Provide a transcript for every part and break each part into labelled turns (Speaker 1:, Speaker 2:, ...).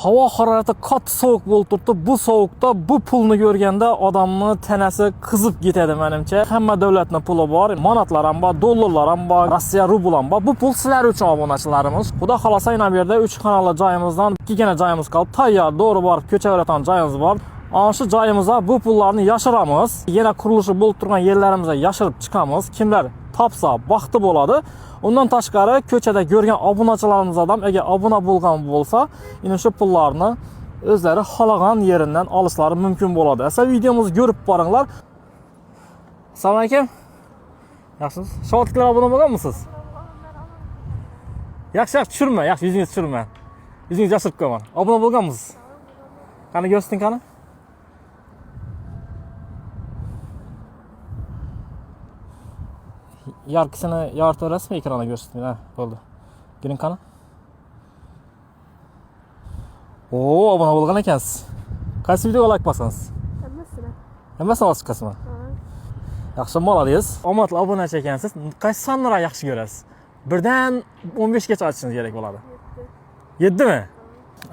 Speaker 1: havo harorati qattiq sovuq bo'lib turibdi. Bu sovuqda bu pulni ko'rganda odamni tanasi qizib ketadi menimcha. Hamma davlatning puli bor, manatlar ham bor, dollarlar ham bor, Rossiya rubl ham bor. Bu pul sizlar uchun obunachilarimiz. Xudo xolasa yana bu yerda 3 kanalli joyimizdan 2 gina joyimiz qoldi. Tayyor, to'g'ri borib ko'chaveradigan joyimiz bor. Ana shu joyimizda bu pullarni yashiramiz. Yana qurilishi bo'lib turgan yerlarimizga yashirib chiqamiz. Kimlar topsa baxti bo'ladi. Undan tashqari ko'chada ko'rgan obunachilarimiz ham agar obuna bo'lgan bo'lsa, yana shu pullarni o'zlari xolagan yeridan olishlari mumkin bo'ladi. Esa videomizni ko'rib boringlar. Assalomu alaykum. Yaxshimisiz? Shotiklar obuna bo'lganmisiz? Yaxshi, tushirma, yaxshi yuzingizni tushirma. Yuzingizni yashirib qo'yman. Obuna bo'lganmisiz? Qani ko'rsating qani? Yarkisini yoritaverasizmi ekranga ko'rsatmaydi? Ha, bo'ldi. Keling qani? Oo, obuna bo'lgan ekansiz. Qaysi videoga like bosasiz?
Speaker 2: Hammasini.
Speaker 1: Hammasini bosib chiqasizmi? Yaxshi, molodez. Omadli obunachi ekansiz. Qaysi sonlarni yaxshi ko'rasiz? 1 dan 15 gacha aytishingiz kerak bo'ladi. 7 mi?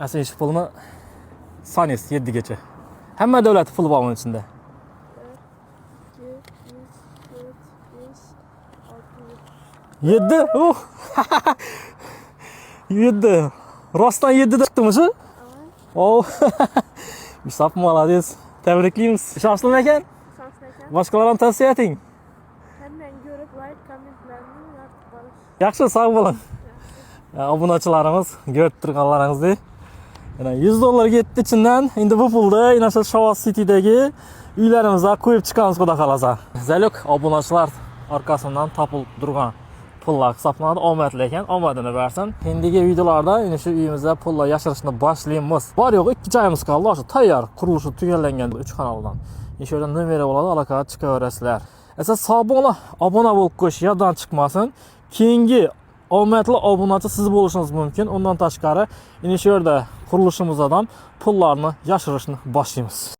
Speaker 1: Asl shu pulni soniz 7 gacha. Hamma davlat puli bor uning ichida. 7. 7. Rostdan 7 da chiqdimi shu? Oh. Misaf molodez. Tabriklaymiz. Ishonchli ekan? Boshqalarga tavsiya eting.
Speaker 2: Hammaning ko'rib, like, kommentlarni yoritib borish.
Speaker 1: Yaxshi, sog' bo'ling. Obunachilarimiz ko'rib turganlaringizdek. Yana $100 ketdi ichimdan. Endi bu pulni yana shu Shavas City'dagi uylarimizga qo'yib chiqamiz, xudo xolasa. Zalok obunachilar orqasidan topilib turgan pullar hisoblanadi. Omadli ekan, omadini bersin. Endigi videolarda yana shu uyimizda pullar yashirishni boshlaymiz. Bor yo'q 2 joyimiz qoldi. Shu tayyor, qurilishi tugallangan 3 kanaldan. O'sha yerdan nomeri bo'ladi, aloqaga chiqaverasizlar. Esa sog' bo'linglar, obuna bo'lib qo'yish yoddan chiqmasin. Keyingi omadli obunachi siz bo'lishingiz mumkin. Undan tashqari, yana shu yerda qurilishimizdan pullarni yashirishni boshlaymiz.